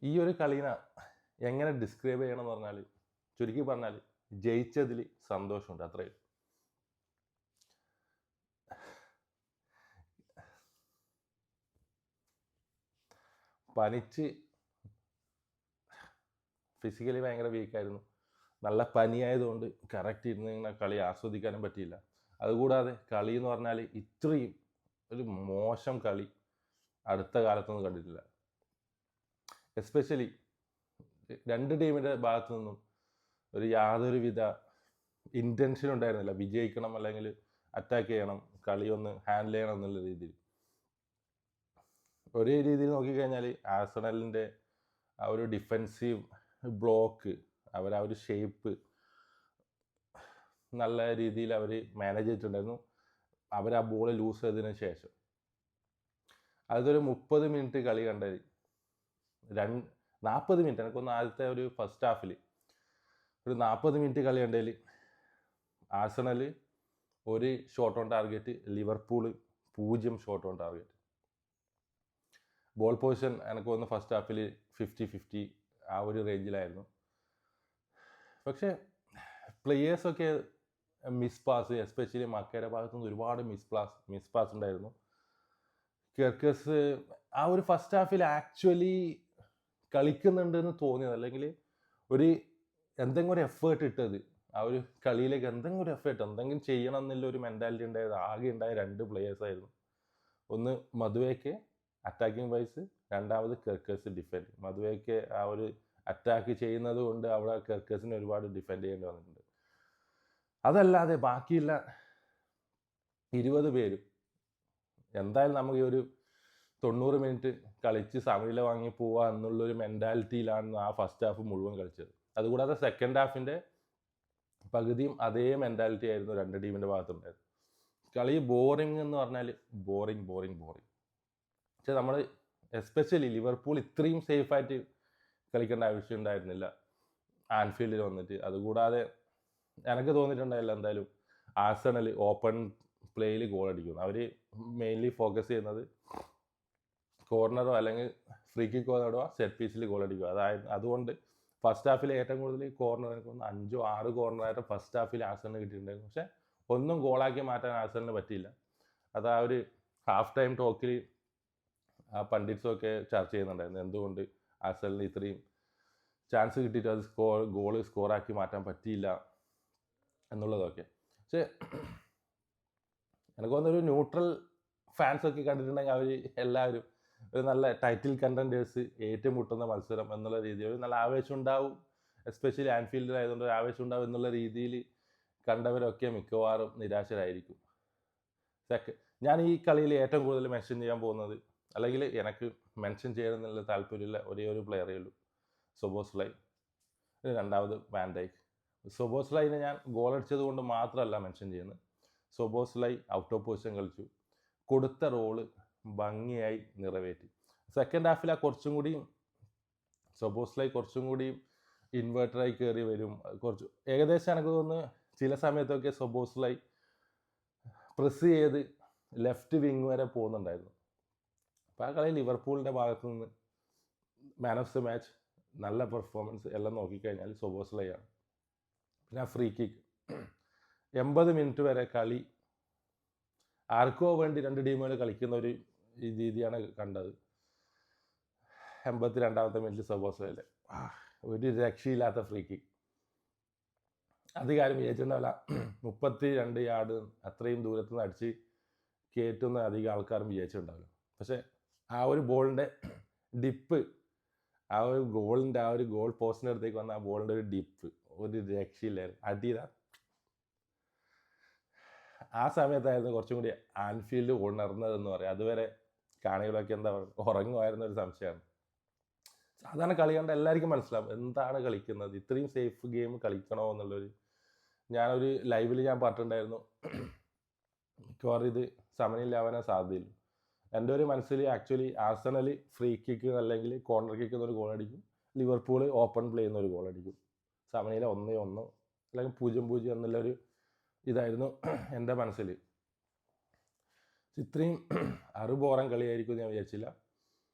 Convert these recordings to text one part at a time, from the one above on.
ഈ ഒരു കളീനെ എങ്ങനെ ഡിസ്ക്രൈബ് ചെയ്യണമെന്ന് പറഞ്ഞാൽ, ചുരുക്കി പറഞ്ഞാൽ ജയിച്ചതിൽ സന്തോഷമുണ്ട്, അത്രയും. പനിച്ച് ഫിസിക്കലി ഭയങ്കര വീക്കായിരുന്നു. നല്ല പനിയായതുകൊണ്ട് കറക്റ്റ് ഇരുന്ന് ഇങ്ങനെ കളി ആസ്വദിക്കാനും പറ്റിയില്ല. അതുകൂടാതെ കളി എന്ന് പറഞ്ഞാൽ ഇത്രയും ഒരു മോശം കളി അടുത്ത കാലത്തൊന്നും കണ്ടിട്ടില്ല. എസ്പെഷ്യലി രണ്ട് ടീമിൻ്റെ ഭാഗത്തു നിന്നും ഒരു യാതൊരുവിധ ഇൻറ്റൻഷൻ ഉണ്ടായിരുന്നില്ല വിജയിക്കണം അല്ലെങ്കിൽ അറ്റാക്ക് ചെയ്യണം, കളി ഒന്ന് ഹാൻഡിൽ ചെയ്യണം എന്നുള്ള രീതിയിൽ. ഒരേ രീതിയിൽ നോക്കിക്കഴിഞ്ഞാൽ ആഴ്സണലിൻ്റെ ആ ഒരു ഡിഫെൻസീവ് ബ്ലോക്ക്, ആ ഒരു ഷേപ്പ് നല്ല രീതിയിൽ അവർ മാനേജ് ചെയ്തിട്ടുണ്ടായിരുന്നു. അവർ ആ ബോൾ ലൂസ് ചെയ്തതിന് ശേഷം അതൊരു 30 മിനിറ്റ് കളി കണ്ടത് 40 മിനിറ്റ്, എനിക്കൊന്ന് ആദ്യത്തെ ഒരു ഫസ്റ്റ് ഹാഫിൽ ഒരു 40 മിനിറ്റ് കളി കണ്ടതിൽ Arsenal 1 shot on target, Liverpool 0 shot on target. Ball position എനിക്ക് തോന്നുന്നു ഫസ്റ്റ് ഹാഫിൽ 50-50 ആ ഒരു റേഞ്ചിലായിരുന്നു. പക്ഷേ പ്ലെയേഴ്സൊക്കെ മിസ് പാസ്, എസ്പെഷ്യലി മക്കയുടെ ഭാഗത്തുനിന്ന് ഒരുപാട് മിസ് പാസ് ഉണ്ടായിരുന്നു. കെർക്കസ് ആ ഒരു ഫസ്റ്റ് ഹാഫിൽ ആക്ച്വലി കളിക്കുന്നുണ്ടെന്ന് തോന്നിയത്, അല്ലെങ്കിൽ എന്തെങ്കിലും ഒരു എഫേർട്ട് ഇട്ടത്, ആ ഒരു കളിയിലേക്ക് എന്തെങ്കിലും ചെയ്യണം എന്നുള്ള ഒരു മെൻറ്റാലിറ്റി ഉണ്ടായത് ആകെ ഉണ്ടായ 2 പ്ലെയേഴ്സായിരുന്നു. ഒന്ന് മധുവേക്ക് അറ്റാക്കിംഗ് വൈസ്, രണ്ടാമത് കെർക്കസ് ഡിഫെൻഡ്. മധുവേക്ക് ആ ഒരു അറ്റാക്ക് ചെയ്യുന്നത് കൊണ്ട് അവിടെ കെർക്കസിന് ഒരുപാട് ഡിഫെൻഡ് ചെയ്യേണ്ടി വന്നിട്ടുണ്ട്. അതല്ലാതെ ബാക്കിയുള്ള 20 പേരും എന്തായാലും നമുക്ക് ഈ ഒരു 90 മിനിറ്റ് കളിച്ച് സമനില വാങ്ങി പോവുക എന്നുള്ളൊരു മെൻറ്റാലിറ്റിയിലാണ് ആ ഫസ്റ്റ് ഹാഫ് മുഴുവൻ കളിച്ചത്. അതുകൂടാതെ സെക്കൻഡ് ഹാഫിൻ്റെ പകുതിയും അതേ മെൻറ്റാലിറ്റി ആയിരുന്നു 2 ടീമിൻ്റെ ഭാഗത്തുണ്ടായത്. കളി ബോറിംഗ് എന്ന് പറഞ്ഞാൽ ബോറിംഗ്. പക്ഷേ നമ്മൾ എസ്പെഷ്യലി ലിവർപൂൾ ഇത്രയും സേഫായിട്ട് കളിക്കേണ്ട ആവശ്യം ഉണ്ടായിരുന്നില്ല ആൻഫീൽഡിൽ വന്നിട്ട്. അതുകൂടാതെ എനിക്ക് തോന്നിയിട്ടുണ്ടായില്ല എന്തായാലും ആഴ്സണൽ ഓപ്പൺ പ്ലേയിൽ ഗോൾ അടിക്കുന്നു. അവർ മെയിൻലി ഫോക്കസ് ചെയ്യുന്നത് കോർണറോ അല്ലെങ്കിൽ ഫ്രീ കിക്കോ നേടുക, സെറ്റ് പീസിൽ ഗോൾ അടിക്കുക. അതുകൊണ്ട് ഫസ്റ്റ് ഹാഫിൽ ഏറ്റവും കൂടുതൽ കോർണർ, എനിക്ക് 5-6 കോർണറായിട്ട് ഫസ്റ്റ് ഹാഫിൽ ആഴ്സണലിന് കിട്ടിയിട്ടുണ്ടായിരുന്നു. പക്ഷേ ഒന്നും ഗോളാക്കി മാറ്റാൻ ആഴ്സണലിന് പറ്റിയില്ല. അത് ആ ഒരു ഹാഫ് ടൈം ടോക്കിൽ ആ പണ്ഡിറ്റ്സൊക്കെ ചർച്ച ചെയ്യുന്നുണ്ടായിരുന്നു, എന്തുകൊണ്ട് ആഴ്സണലിന് ഇത്രയും ചാൻസ് കിട്ടിയിട്ട് അത് ഗോള് സ്കോറാക്കി മാറ്റാൻ പറ്റിയില്ല എന്നുള്ളതൊക്കെ. പക്ഷേ എനിക്ക് തോന്നുന്നൊരു ന്യൂട്രൽ ഫാൻസൊക്കെ കണ്ടിട്ടുണ്ടെങ്കിൽ അവർ എല്ലാവരും ഒരു നല്ല ടൈറ്റിൽ കണ്ടൻറ്റേഴ്സ് ഏറ്റുമുട്ടുന്ന മത്സരം എന്നുള്ള രീതിയിൽ ഒരു നല്ല ആവേശം ഉണ്ടാവും, എസ്പെഷ്യലി ആൻഫീൽഡിലായതുകൊണ്ട് ഒരു ആവേശം ഉണ്ടാവും എന്നുള്ള രീതിയിൽ കണ്ടവരൊക്കെ മിക്കവാറും നിരാശരായിരിക്കും. ഞാൻ ഈ കളിയിൽ ഏറ്റവും കൂടുതൽ മെൻഷൻ ചെയ്യാൻ പോകുന്നത്, അല്ലെങ്കിൽ എനിക്ക് മെൻഷൻ ചെയ്യണമെന്നുള്ള താല്പര്യമുള്ള ഒരേ ഒരു പ്ലെയറേ ഉള്ളൂ, സൊബോസ്ലൈ. രണ്ടാമത് വാൻ ഡൈക്ക്. സൊബോസ്ലൈനെ ഞാൻ ഗോൾ അടിച്ചത് കൊണ്ട് മാത്രമല്ല മെൻഷൻ ചെയ്യുന്നത്. സൊബോസ്ലൈ ഔട്ട് ഓഫ് പൊസിഷൻ കളിച്ചു, കൊടുത്ത റോള് ഭംഗിയായി നിറവേറ്റി. സെക്കൻഡ് ഹാഫിൽ കുറച്ചും കൂടിയും സൊബോസ്ലൈ കുറച്ചും കൂടിയും ഇൻവേർട്ടറായി കയറി വരും. ഏകദേശം എനിക്ക് തോന്നുന്നു ചില സമയത്തൊക്കെ സൊബോസ്ലൈ പ്രസ് ചെയ്ത് ലെഫ്റ്റ് വിങ് വരെ പോകുന്നുണ്ടായിരുന്നു. അപ്പോൾ ആ കളി ലിവർപൂളിൻ്റെ ഭാഗത്തു നിന്ന് മാൻ ഓഫ് ദി മാച്ച്, നല്ല പെർഫോമൻസ് എല്ലാം നോക്കിക്കഴിഞ്ഞാൽ സൊബോസ്ലൈ ആണ്. പിന്നെ ഫ്രീ കിക്ക് 80 മിനിറ്റ് വരെ കളി ആർക്കോ വേണ്ടി 2 ടീമുകൾ കളിക്കുന്ന ഒരു രീതിയാണ് കണ്ടത്. 82ാമത്തെ മിനിറ്റിൽ സൊബോസ്ലൈയിലെ ഒരു രക്ഷയില്ലാത്ത ഫ്രീ കിക്ക്. അധികാരം വിജയിച്ചിട്ടുണ്ടാവില്ല, 32 യാർഡ് അത്രയും ദൂരത്തു നിന്ന് അടിച്ച് കയറ്റുന്ന അധികം ആൾക്കാരും വിജയിച്ചിട്ടുണ്ടാവില്ല. പക്ഷേ ആ ഒരു ബോളിൻ്റെ ഡിപ്പ്, ആ ഒരു ഗോളിൻ്റെ ആ ഒരു ഗോൾ പോസ്റ്റിൻ്റെ അടുത്തേക്ക് വന്ന ആ ബോളിൻ്റെ ഒരു ഡിപ്പ് ഒരു രക്ഷയില്ലായിരുന്നു. അടിയില്ല. ആ സമയത്തായിരുന്നു കുറച്ചും കൂടി ആൻഫീൽഡ് ഉണർന്നതെന്ന് പറയാം. അതുവരെ കാണികളൊക്കെ എന്താ പറയുക, ഉറങ്ങുമായിരുന്ന ഒരു സംശയമാണ്. സാധാരണ കളി കണ്ട എല്ലാവർക്കും മനസ്സിലാവും എന്താണ് കളിക്കുന്നത്, ഇത്രയും സേഫ് ഗെയിം കളിക്കണോ എന്നുള്ളൊരു. ഞാനൊരു ലൈവിൽ ഞാൻ പറഞ്ഞിട്ടുണ്ടായിരുന്നു, മിക്കവാറും ഇത് സമനിലാവാനേ സാധ്യതയില്ല. എൻ്റെ ഒരു മനസ്സിൽ ആക്ച്വലി ആഴ്സണൽ ഫ്രീ കിക്ക് അല്ലെങ്കിൽ കോർണർ കിക്ക് എന്നൊരു ഗോൾ അടിക്കും, ലിവർപൂൾ ഓപ്പൺ പ്ലേ എന്നൊരു ഗോൾ അടിക്കും. സമനില 1-1 അല്ലെങ്കിൽ 0-0 എന്നുള്ളൊരു ഇതായിരുന്നു എൻ്റെ മനസ്സിൽ. ഇത്രയും അറുബോറം കളിയായിരിക്കും ഞാൻ വിചാരിച്ചില്ല.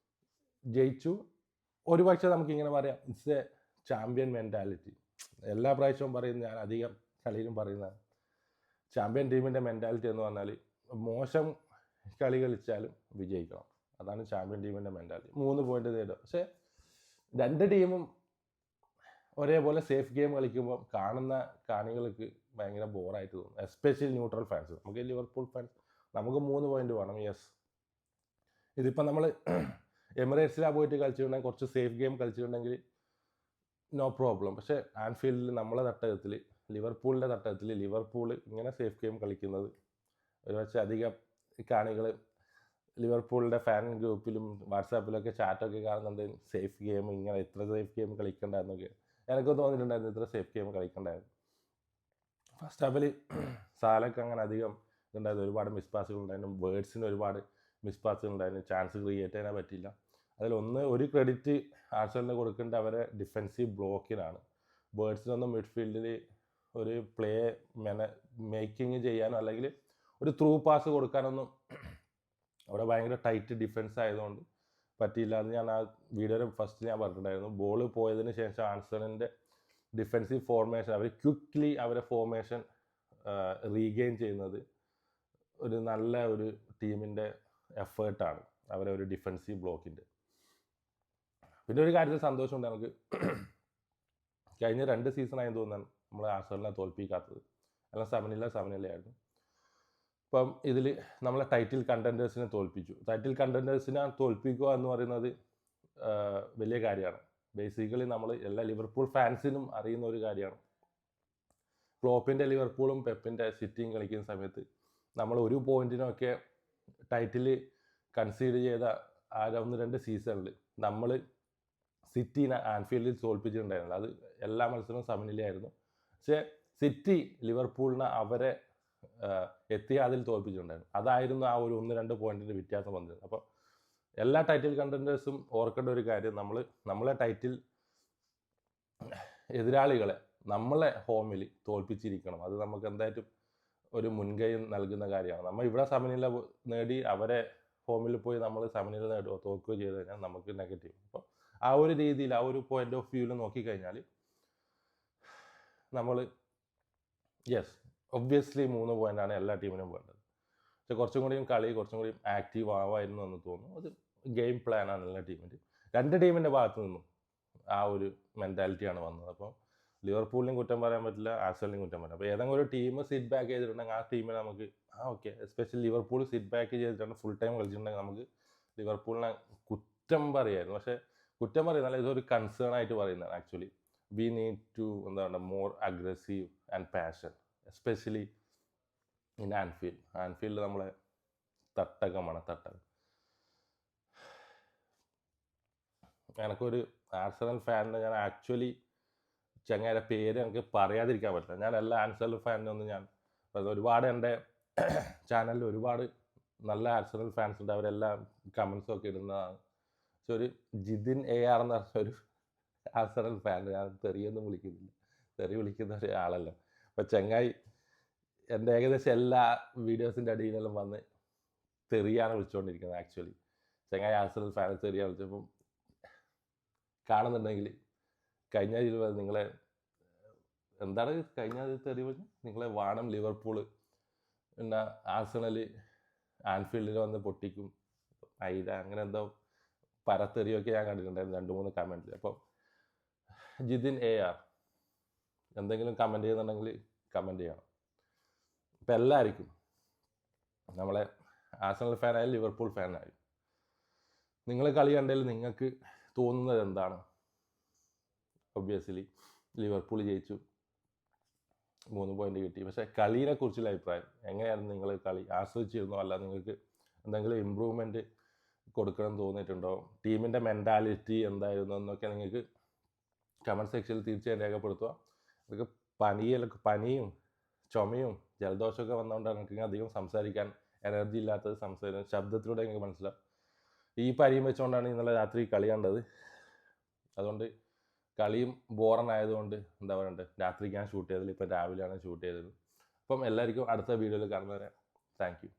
ജയിച്ചു, ഒരുപക്ഷെ നമുക്കിങ്ങനെ പറയാം, ഇറ്റ്സ് എ ചാമ്പ്യൻ മെൻറ്റാലിറ്റി. എല്ലാ പ്രാവശ്യവും പറയുന്നത്, ഞാൻ അധികം കളിയിലും പറയുന്നതാണ്, ചാമ്പ്യൻ ടീമിൻ്റെ മെൻറ്റാലിറ്റി എന്ന് പറഞ്ഞാൽ മോശം കളി കളിച്ചാലും വിജയിക്കണം. അതാണ് ചാമ്പ്യൻ ടീമിൻ്റെ മെൻറ്റാലിറ്റി. 3 പോയിന്റ് നേടുക. പക്ഷേ 2 ടീമും ഒരേപോലെ സേഫ് ഗെയിം കളിക്കുമ്പോൾ കാണുന്ന കാണികൾക്ക് ഭയങ്കര ബോറായിട്ട് തോന്നും, എസ്പെഷ്യലി ന്യൂട്രൽ ഫാൻസ്. നമുക്ക് ലിവർപൂൾ ഫാൻസ് നമുക്ക് 3 പോയിന്റ് വേണം, യെസ്. ഇതിപ്പോൾ നമ്മൾ എമിറേറ്റ്സിലാണ് പോയിട്ട് കളിച്ചിട്ടുണ്ടെങ്കിൽ, കുറച്ച് സേഫ് ഗെയിം കളിച്ചിട്ടുണ്ടെങ്കിൽ നോ പ്രോബ്ലം. പക്ഷേ ആൻഫീൽഡിൽ നമ്മളെ തട്ടകത്തിൽ, ലിവർപൂളിൻ്റെ തട്ടകത്തിൽ ലിവർപൂൾ ഇങ്ങനെ സേഫ് ഗെയിം കളിക്കുന്നത് ഒരുപക്ഷെ അധികം കാണികൾ ലിവർപൂളിൻ്റെ ഫാൻ ഗ്രൂപ്പിലും വാട്സാപ്പിലൊക്കെ ചാറ്റൊക്കെ കാണുന്നുണ്ട്, സേഫ് ഗെയിം, ഇങ്ങനെ ഇത്ര സേഫ് ഗെയിം കളിക്കണ്ടായിരുന്നൊക്കെ. എനിക്കും തോന്നിയിട്ടുണ്ടായിരുന്നു ഇത്ര സേഫ് ഗെയിം കളിക്കണ്ടായിരുന്നു. ഫസ്റ്റ് ഹാഫിൽ സാലക്ക് അങ്ങനെ അധികം ഇതുണ്ടായിരുന്നു, ഒരുപാട് മിസ് പാസുകൾ ഉണ്ടായിരുന്നു, വേർഡ്സിന് ഒരുപാട് മിസ് പാസുകൾ ഉണ്ടായിരുന്നു, ചാൻസ് ക്രിയേറ്റ് ചെയ്യാൻ പറ്റില്ല. ഒരു ക്രെഡിറ്റ് ആർസണലിന് കൊടുക്കേണ്ട അവരെ ഡിഫെൻസീവ് ബ്ലോക്കിനാണ്. വേർഡ്സിനൊന്നും മിഡ്ഫീൽഡിൽ ഒരു പ്ലേ മേക്കിങ് ചെയ്യാനോ അല്ലെങ്കിൽ ഒരു ത്രൂ പാസ് കൊടുക്കാനൊന്നും അവിടെ ഭയങ്കര ടൈറ്റ് ഡിഫെൻസ് ആയതുകൊണ്ട് പറ്റിയില്ല. അത് ഞാൻ ആ വീഡിയോയുടെ ഫസ്റ്റ് ഞാൻ പറഞ്ഞിട്ടുണ്ടായിരുന്നു. ബോൾ പോയതിന് ശേഷം ആർസണലിൻ്റെ ഡിഫെൻസീവ് ഫോർമേഷൻ, അവർ ക്വിക്ക്ലി അവരെ ഫോർമേഷൻ റീഗെയിൻ ചെയ്യുന്നത് ഒരു നല്ല ഒരു ടീമിൻ്റെ എഫേർട്ടാണ്, അവരെ ഒരു ഡിഫെൻസീവ് ബ്ലോക്കിൻ്റെ. പിന്നെ ഒരു കാര്യത്തിൽ സന്തോഷമുണ്ട് നമുക്ക്, കഴിഞ്ഞ 2 സീസണായെന്ന് തോന്നുന്നു നമ്മൾ ആർസണലിനെ തോൽപ്പിക്കാത്തത്. എല്ലാം സമനിലയായിരുന്നു. ഇപ്പം ഇതിൽ നമ്മളെ ടൈറ്റിൽ കണ്ടൻറ്റേഴ്സിനെ തോൽപ്പിച്ചു. ടൈറ്റിൽ കണ്ടൻറ്റേഴ്സിനെ തോൽപ്പിക്കുക എന്ന് പറയുന്നത് വലിയ കാര്യമാണ്. ബേസിക്കലി നമ്മൾ എല്ലാ ലിവർപൂൾ ഫാൻസിനും അറിയുന്ന ഒരു കാര്യമാണ്. ക്ലോപ്പിൻ്റെ ലിവർപൂളും പെപ്പിൻ്റെ സിറ്റിയും കളിക്കുന്ന സമയത്ത് നമ്മൾ ഒരു പോയിന്റിനൊക്കെ ടൈറ്റിൽ കൺസീഡ് ചെയ്ത ആ 1-2 സീസണിൽ നമ്മൾ സിറ്റീനെ ആൻഫീൽഡിൽ തോൽപ്പിച്ചിട്ടുണ്ടായിരുന്നില്ല. അത് എല്ലാ മത്സരവും സമനിലയായിരുന്നു. പക്ഷേ സിറ്റി ലിവർപൂളിനെ അവരെ എത്തിയാദിൽ തോൽപ്പിച്ചിട്ടുണ്ടായിരുന്നു. അതായിരുന്നു ആ ഒരു 1-2 പോയിന്റിൻ്റെ വ്യത്യാസം വന്നത്. അപ്പോൾ എല്ലാ ടൈറ്റിൽ കണ്ടൻറ്റേഴ്സും ഓർക്കേണ്ട ഒരു കാര്യം, നമ്മളെ ടൈറ്റിൽ എതിരാളികളെ നമ്മളെ ഹോമിൽ തോൽപ്പിച്ചിരിക്കണം. അത് നമുക്ക് എന്തായിട്ടും ഒരു മുൻകൈ നൽകുന്ന കാര്യമാണ്. നമ്മൾ ഇവിടെ സമനില നേടി അവരെ ഹോമിൽ പോയി നമ്മൾ സമനില നേടുകയോ തോൽക്കുകയോ ചെയ്ത് കഴിഞ്ഞാൽ നമുക്ക് നെഗറ്റീവ്. അപ്പോൾ ആ ഒരു രീതിയിൽ, ആ ഒരു പോയിന്റ് ഓഫ് വ്യൂവിൽ നോക്കിക്കഴിഞ്ഞാൽ നമ്മൾ യെസ് ഒബ്വിയസ്ലി 3 പോയിന്റാണ് എല്ലാ ടീമിനും വേണ്ടത്. പക്ഷെ കുറച്ചും കൂടിയും ആക്റ്റീവ് ആവായിരുന്നു എന്ന് തോന്നുന്നു. അത് ഗെയിം പ്ലാനാണ് എല്ലാ ടീമിൻ്റെ. 2 ടീമിൻ്റെ ഭാഗത്തു നിന്നും ആ ഒരു മെൻറ്റാലിറ്റിയാണ് വന്നത്. അപ്പോൾ ലിവർപൂളിനും കുറ്റം പറയാൻ പറ്റില്ല, ആർസണലിനും കുറ്റം പറയാം. അപ്പോൾ ഏതെങ്കിലും ഒരു ടീം സിറ്റ് ബാക്ക് ചെയ്തിട്ടുണ്ടെങ്കിൽ ആ ടീമിനെ നമുക്ക് okay, especially Liverpool sit back ചെയ്തിട്ടുണ്ട്, ഫുൾ ടൈം കളിച്ചിട്ടുണ്ടെങ്കിൽ നമുക്ക് ലിവർപൂളിനെ കുറ്റം പറയായിരുന്നു. പക്ഷേ കുറ്റം പറയുന്നതല്ല, ഇതൊരു കൺസേൺ ആയിട്ട് പറയുന്നതാണ്. Actually we need to more aggressive and passion, especially in Anfield നമ്മളെ തട്ടകമാണ്. എനിക്കൊരു ആർസണൽ ഫാനിനെ ഞാൻ ആക്ച്വലി ചങ്ങായിയുടെ പേര് എനിക്ക് പറയാതിരിക്കാൻ പറ്റില്ല. ഞാൻ എല്ലാ ആർസണൽ ഫാനിനൊന്നും ഞാൻ ഒരുപാട് എൻ്റെ ചാനലിൽ ഒരുപാട് നല്ല ആർസണൽ ഫാൻസ് ഉണ്ട്, അവരെല്ലാം കമൻസും ഒക്കെ ഇടുന്നതാണ്. പക്ഷെ ഒരു ജിതിൻ AR എന്ന് പറഞ്ഞ ഒരു ആർസണൽ ഫാൻ, ഞാൻ തെറിയൊന്നും വിളിക്കുന്ന ഒരാളല്ല. അപ്പം ചങ്ങായി എൻ്റെ ഏകദേശം എല്ലാ വീഡിയോസിൻ്റെ അടിയിലെല്ലാം വന്ന് തെറിയാണ് വിളിച്ചുകൊണ്ടിരിക്കുന്നത്. ആക്ച്വലി ചങ്ങായി ആർസണൽ ഫാൻ തെറിയാണ് വിളിച്ചപ്പം കാണുന്നുണ്ടെങ്കിൽ കഴിഞ്ഞ നിങ്ങളെ എന്താണ് തെറി പറഞ്ഞു, നിങ്ങളെ വാണം ലിവർപൂൾ പിന്നെ ആർസണൽ ആൻഫീൽഡിൽ വന്ന് പൊട്ടിക്കും അങ്ങനെ എന്തോ പരത്തെറിയൊക്കെ ഞാൻ കണ്ടിട്ടുണ്ടായിരുന്നു 2-3 കമൻറ്റിൽ. അപ്പം ജിതിൻ AR എന്തെങ്കിലും കമൻറ്റ് ചെയ്യുന്നുണ്ടെങ്കിൽ കമൻറ്റ് ചെയ്യണം. ഇപ്പം എല്ലാവർക്കും നമ്മളെ ആർസണൽ ഫാനായാലും ലിവർപൂൾ ഫാനായാലും നിങ്ങൾ കളി കണ്ടതിൽ നിങ്ങൾക്ക് തോന്നുന്നത് എന്താണ്? ഒബ്വിയസ്ലി ലിവർപൂൾ ജയിച്ചു, 3 പോയിന്റ് കിട്ടി. പക്ഷേ കളീനെ കുറിച്ചുള്ള അഭിപ്രായം എങ്ങനെയായിരുന്നു? നിങ്ങൾ കളി ആസ്വദിച്ചിരുന്നോ? അല്ല നിങ്ങൾക്ക് എന്തെങ്കിലും ഇമ്പ്രൂവ്മെൻറ്റ് കൊടുക്കണം തോന്നിയിട്ടുണ്ടോ? ടീമിൻ്റെ മെൻറ്റാലിറ്റി എന്തായിരുന്നു എന്നൊക്കെ നിങ്ങൾക്ക് കമൻറ്റ് സെക്ഷനിൽ തീർച്ചയായും രേഖപ്പെടുത്തുക. നിങ്ങൾക്ക് പനിയും ചുമയും ജലദോഷമൊക്കെ വന്നുകൊണ്ടാണ് നിങ്ങൾക്ക് അധികം സംസാരിക്കാൻ എനർജി ഇല്ലാത്തത്. ശബ്ദത്തിലൂടെ നിങ്ങൾക്ക് മനസ്സിലാവും. ഈ പനിയും വെച്ചുകൊണ്ടാണ് ഇന്നലെ രാത്രി കളി കണ്ടത്. അതുകൊണ്ട് കളിയും ബോറനായതുകൊണ്ട് രാത്രി ഞാൻ ഷൂട്ട് ചെയ്തതിൽ ഇപ്പം രാവിലെയാണ് ഷൂട്ട് ചെയ്തത്. അപ്പം എല്ലാവർക്കും അടുത്ത വീഡിയോയിൽ കാണുന്നവരെ താങ്ക് യു.